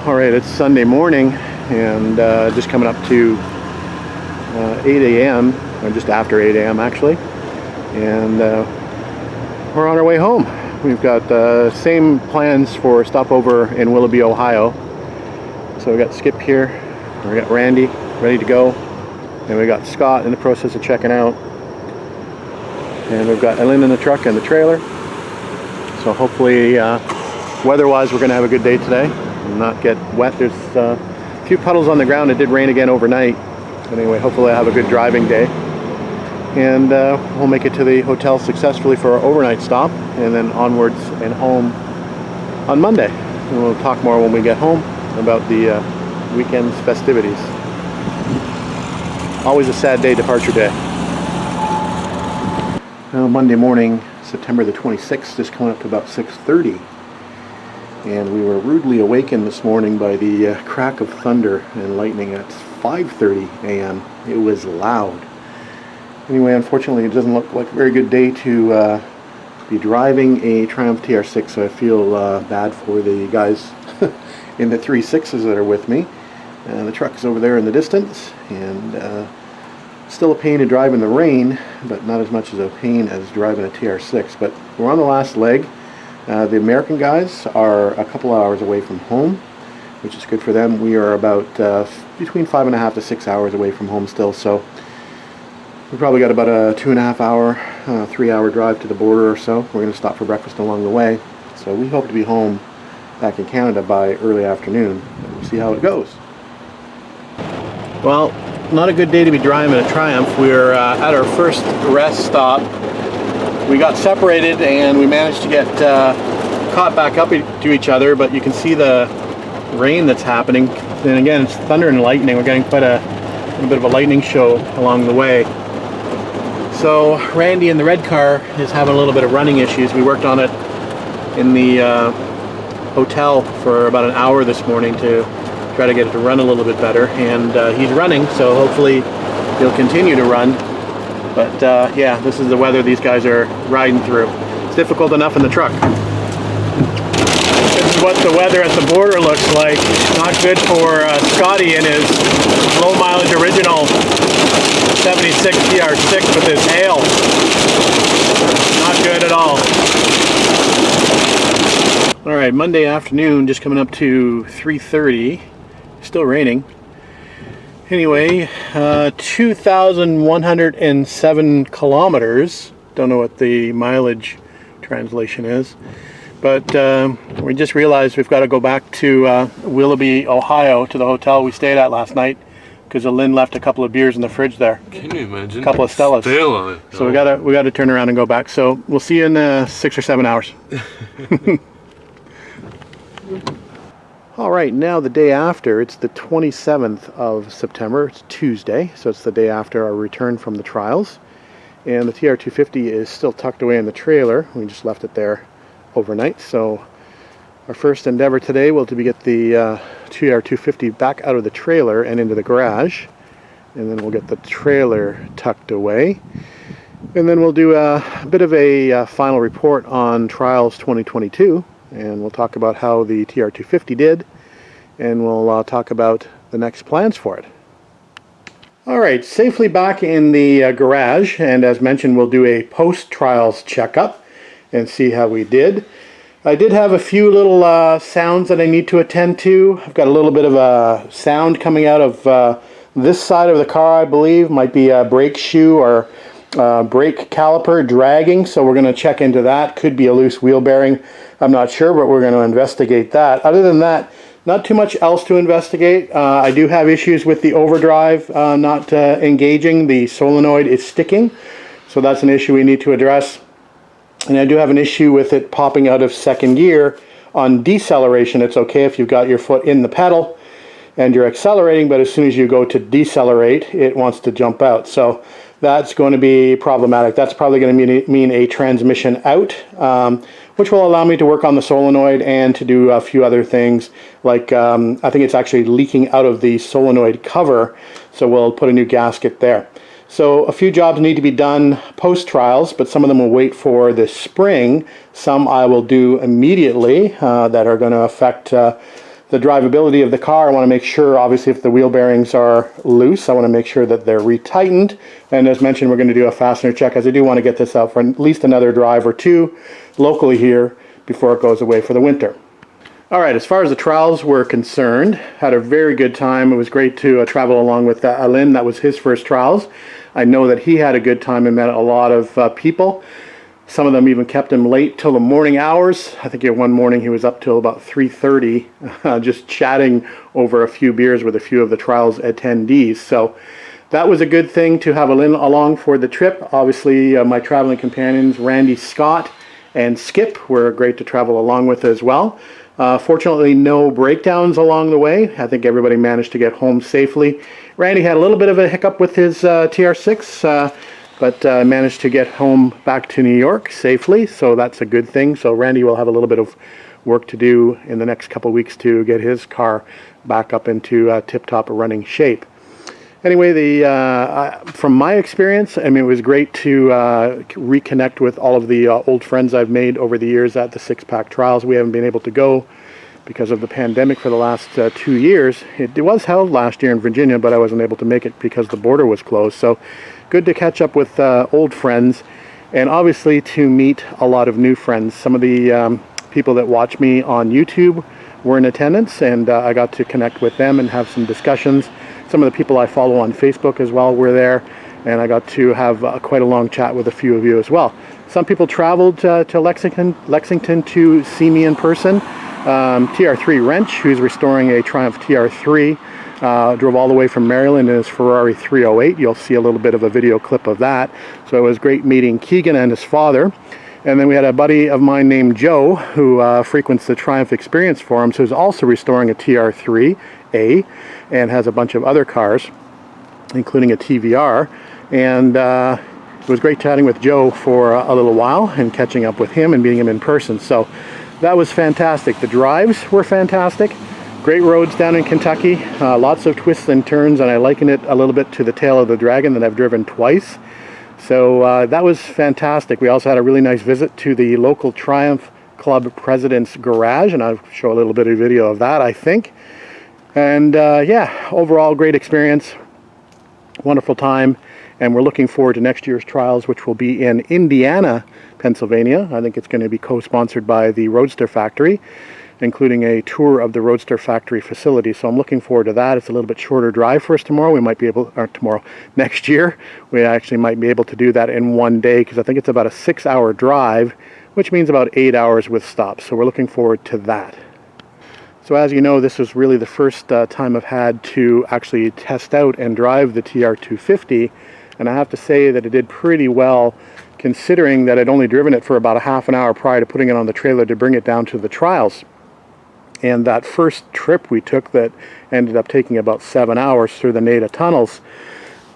Alright, it's Sunday morning and just coming up to 8 a.m. or just after 8 a.m. actually, and we're on our way home. We've got the same plans for stopover in Willoughby, Ohio. So we got Skip here, we got Randy ready to go, and we got Scott in the process of checking out, and we've got Ellen in the truck and the trailer. So hopefully weather-wise we're going to have a good day today and not get wet. There's a few puddles on the ground. It did rain again overnight. Anyway, hopefully I have a good driving day. And we'll make it to the hotel successfully for our overnight stop, and then onwards and home on Monday. And we'll talk more when we get home about the weekend's festivities. Always a sad day, departure day. Now, Monday morning, September the 26th, just coming up to about 6:30. And we were rudely awakened this morning by the crack of thunder and lightning at 5:30 a.m. It was loud. Anyway, unfortunately, it doesn't look like a very good day to be driving a Triumph TR6, so I feel bad for the guys in the 3.6s that are with me. The truck is over there in the distance, and still a pain to drive in the rain, but not as much as a pain as driving a TR6. But we're on the last leg. The American guys are a couple hours away from home, which is good for them. We are about between 5.5 to 6 hours away from home still, so we probably got about a 2.5 hour, 3-hour drive to the border or so. We're going to stop for breakfast along the way, so we hope to be home back in Canada by early afternoon. We'll see how it goes. Well, not a good day to be driving a Triumph. We're at our first rest stop. We got separated and we managed to get caught back up to each other, but you can see the rain that's happening. And again, it's thunder and lightning. We're getting quite a bit of a lightning show along the way. So Randy in the red car is having a little bit of running issues. We worked on it in the hotel for about an hour this morning to try to get it to run a little bit better, and he's running, so hopefully he'll continue to run. But yeah, this is the weather these guys are riding through. It's difficult enough in the truck. This is what the weather at the border looks like. Not good for Scotty and his low mileage original 76 TR6 with his hail. Not good at all. Alright, Monday afternoon, just coming up to 3:30. Still raining. Anyway, 2,107 kilometers. Don't know what the mileage translation is. But we just realized we've got to go back to Willoughby, Ohio, to the hotel we stayed at last night, because Lynn left a couple of beers in the fridge there. Can you imagine? A couple of Stellas. Still on it. So we gotta turn around and go back. So we'll see you in 6 or 7 hours. All right, now the day after, it's the 27th of September. It's Tuesday, so it's the day after our return from the trials. And the TR250 is still tucked away in the trailer. We just left it there overnight. So our first endeavor today will be get the TR250 back out of the trailer and into the garage. And then we'll get the trailer tucked away. And then we'll do a bit of a final report on Trials 2022. And we'll talk about how the TR250 did, and we'll talk about the next plans for it. Alright, safely back in the garage, and as mentioned, we'll do a post-trials checkup and see how we did. I did have a few little sounds that I need to attend to. I've got a little bit of a sound coming out of this side of the car, I believe. Might be a brake shoe or brake caliper dragging, so we're going to check into that. Could be a loose wheel bearing. I'm not sure, but we're going to investigate that. Other than that, not too much else to investigate. I do have issues with the overdrive not engaging. The solenoid is sticking, so that's an issue we need to address. And I do have an issue with it popping out of second gear. On deceleration, it's okay if you've got your foot in the pedal and you're accelerating, but as soon as you go to decelerate, it wants to jump out. So that's going to be problematic. That's probably going to mean a transmission out, which will allow me to work on the solenoid and to do a few other things, like I think it's actually leaking out of the solenoid cover, so we'll put a new gasket there. So a few jobs need to be done post-trials, but some of them will wait for the spring. Some I will do immediately that are going to affect the the drivability of the car. I want to make sure, obviously, if the wheel bearings are loose, I want to make sure that they're retightened. And as mentioned, we're going to do a fastener check, as I do want to get this out for at least another drive or two locally here before it goes away for the winter. All right, as far as the trials were concerned, had a very good time. It was great to travel along with Alain. That was his first trials. I know that he had a good time and met a lot of people. Some of them even kept him late till the morning hours. I think one morning he was up till about 3:30 just chatting over a few beers with a few of the trials attendees. So that was a good thing to have Alain along for the trip. Obviously, my traveling companions, Randy, Scott, and Skip, were great to travel along with as well. Fortunately, no breakdowns along the way. I think everybody managed to get home safely. Randy had a little bit of a hiccup with his TR6, but managed to get home back to New York safely, so that's a good thing. So Randy will have a little bit of work to do in the next couple weeks to get his car back up into tip-top running shape. Anyway, from my experience, I mean, it was great to reconnect with all of the old friends I've made over the years at the six-pack trials. We haven't been able to go because of the pandemic for the last 2 years. It was held last year in Virginia, but I wasn't able to make it because the border was closed. So good to catch up with old friends, and obviously to meet a lot of new friends. Some of the people that watch me on YouTube were in attendance, and I got to connect with them and have some discussions. Some of the people I follow on Facebook as well were there, and I got to have quite a long chat with a few of you as well. Some people traveled to Lexington to see me in person. TR3 Wrench, who's restoring a Triumph TR3, drove all the way from Maryland in his Ferrari 308. You'll see a little bit of a video clip of that. So it was great meeting Keegan and his father. And then we had a buddy of mine named Joe, who frequents the Triumph Experience Forums, who's also restoring a TR3A and has a bunch of other cars, including a TVR. And it was great chatting with Joe for a little while and catching up with him and meeting him in person. So that was fantastic. The drives were fantastic. Great roads down in Kentucky. Lots of twists and turns, and I liken it a little bit to the Tail of the Dragon that I've driven twice. So that was fantastic. We also had a really nice visit to the local Triumph Club president's garage, and I'll show a little bit of video of that, I think. And yeah, overall great experience, wonderful time, and we're looking forward to next year's trials, which will be in Indiana, Pennsylvania. I think it's going to be co-sponsored by the Roadster Factory, including a tour of the Roadster Factory facility. So I'm looking forward to that. It's a little bit shorter drive for us tomorrow. We might be able, or next year, we actually might be able to do that in one day, because I think it's about a 6-hour drive, which means about 8 hours with stops. So we're looking forward to that. So as you know, this was really the first time I've had to actually test out and drive the TR250, and I have to say that it did pretty well, considering that I'd only driven it for about a half an hour prior to putting it on the trailer to bring it down to the trials. And that first trip we took that ended up taking about 7 hours through the NADA tunnels,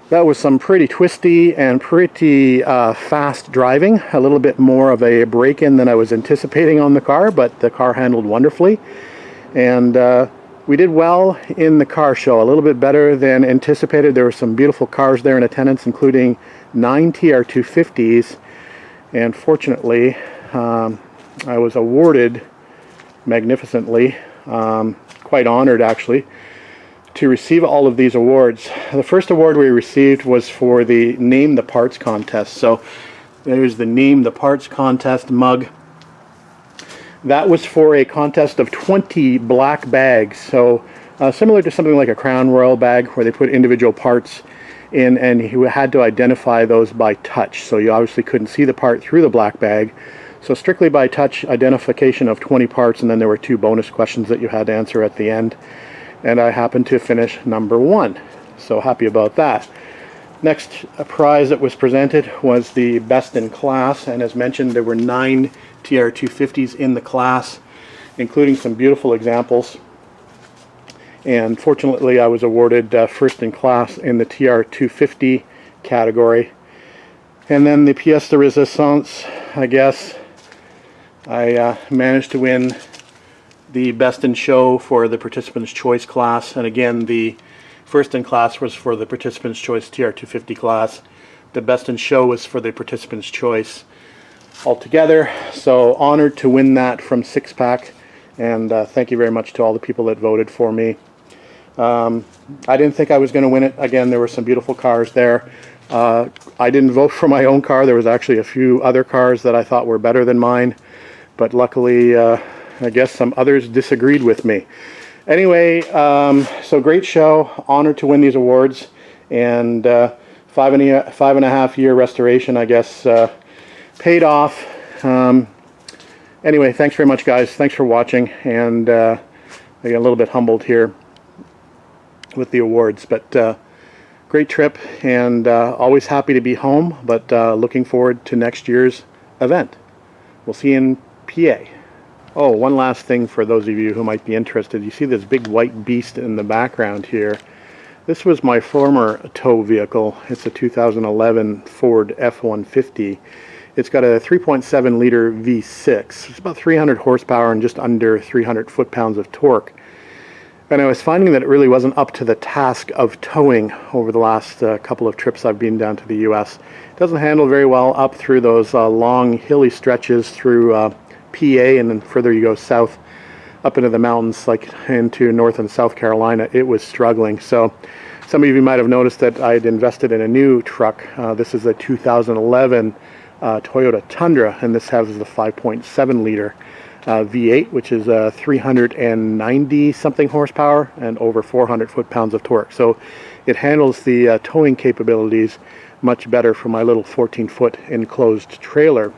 that was some pretty twisty and pretty fast driving. A little bit more of a break-in than I was anticipating on the car, but the car handled wonderfully. And we did well in the car show, a little bit better than anticipated. There were some beautiful cars there in attendance, including 9 TR250s. And fortunately, I was awarded magnificently, quite honored actually, to receive all of these awards. The first award we received was for the Name the Parts contest. So there's the Name the Parts contest mug. That was for a contest of 20 black bags. So similar to something like a Crown Royal bag, where they put individual parts in, and you had to identify those by touch. So you obviously couldn't see the part through the black bag. So strictly by touch identification of 20 parts, and then there were 2 bonus questions that you had to answer at the end. And I happened to finish number 1. So happy about that. Next prize that was presented was the Best in Class, and as mentioned, there were 9 TR250s in the class, including some beautiful examples. And fortunately, I was awarded first in class in the TR250 category. And then the pièce de résistance, I guess, I managed to win the Best in Show for the Participant's Choice class. And again, the first in class was for the Participant's Choice TR250 class. The Best in Show was for the Participant's Choice altogether. So honored to win that from Six Pack And thank you very much to all the people that voted for me. I didn't think I was going to win it. Again, there were some beautiful cars there. I didn't vote for my own car. There was actually a few other cars that I thought were better than mine. But luckily, I guess some others disagreed with me. Anyway, so great show. Honored to win these awards. And 5.5 year restoration, I guess, paid off. Anyway, thanks very much, guys. Thanks for watching. And I get a little bit humbled here with the awards. But great trip, and always happy to be home. But looking forward to next year's event. We'll see you in PA. Oh, one last thing for those of you who might be interested. You see this big white beast in the background here. This was my former tow vehicle. It's a 2011 Ford F-150. It's got a 3.7 liter V6. It's about 300 horsepower and just under 300 foot-pounds of torque. And I was finding that it really wasn't up to the task of towing over the last couple of trips I've been down to the US. It doesn't handle very well up through those long hilly stretches through PA, and then further you go south up into the mountains, like into North and South Carolina. It was struggling. So some of you might have noticed that I'd invested in a new truck. This is a 2011 Toyota Tundra, and this has the 5.7 liter V8, which is 390 something horsepower and over 400 foot-pounds of torque. So it handles the towing capabilities much better for my little 14-foot enclosed trailer,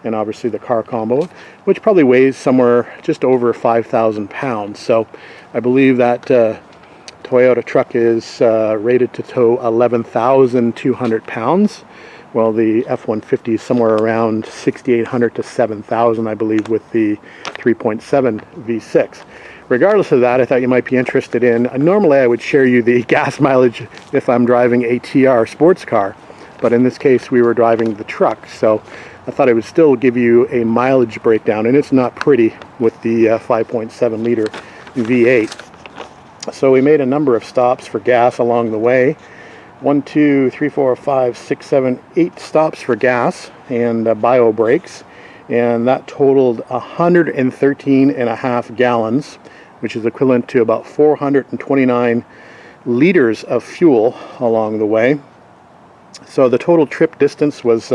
and obviously the car combo, which probably weighs somewhere just over 5,000 pounds. So I believe that Toyota truck is rated to tow 11,200 pounds. Well, the F-150 is somewhere around 6,800 to 7,000, I believe, with the 3.7 V6. Regardless of that, I thought you might be interested in, normally I would share you the gas mileage if I'm driving a TR sports car, but in this case we were driving the truck, so I thought I would still give you a mileage breakdown, and it's not pretty with the 5.7 liter V8. So we made a number of stops for gas along the way. 1, 2, 3, 4, 5, 6, 7, 8 stops for gas and bio brakes, and that totaled 113.5 gallons, which is equivalent to about 429 liters of fuel along the way. So the total trip distance was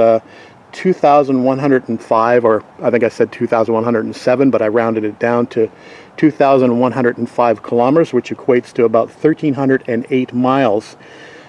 2,105, or I think I said 2,107, but I rounded it down to 2,105 kilometers, which equates to about 1,308 miles.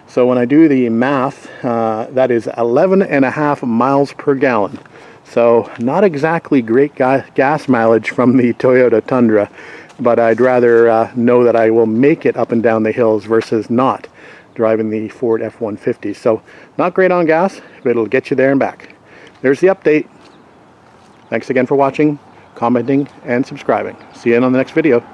So when I do the math, that is 11.5 miles per gallon. So not exactly great gas mileage from the Toyota Tundra, but I'd rather know that I will make it up and down the hills versus not driving the Ford F-150. So not great on gas, but it'll get you there and back. There's the update. Thanks again for watching, commenting, and subscribing. See you on the next video.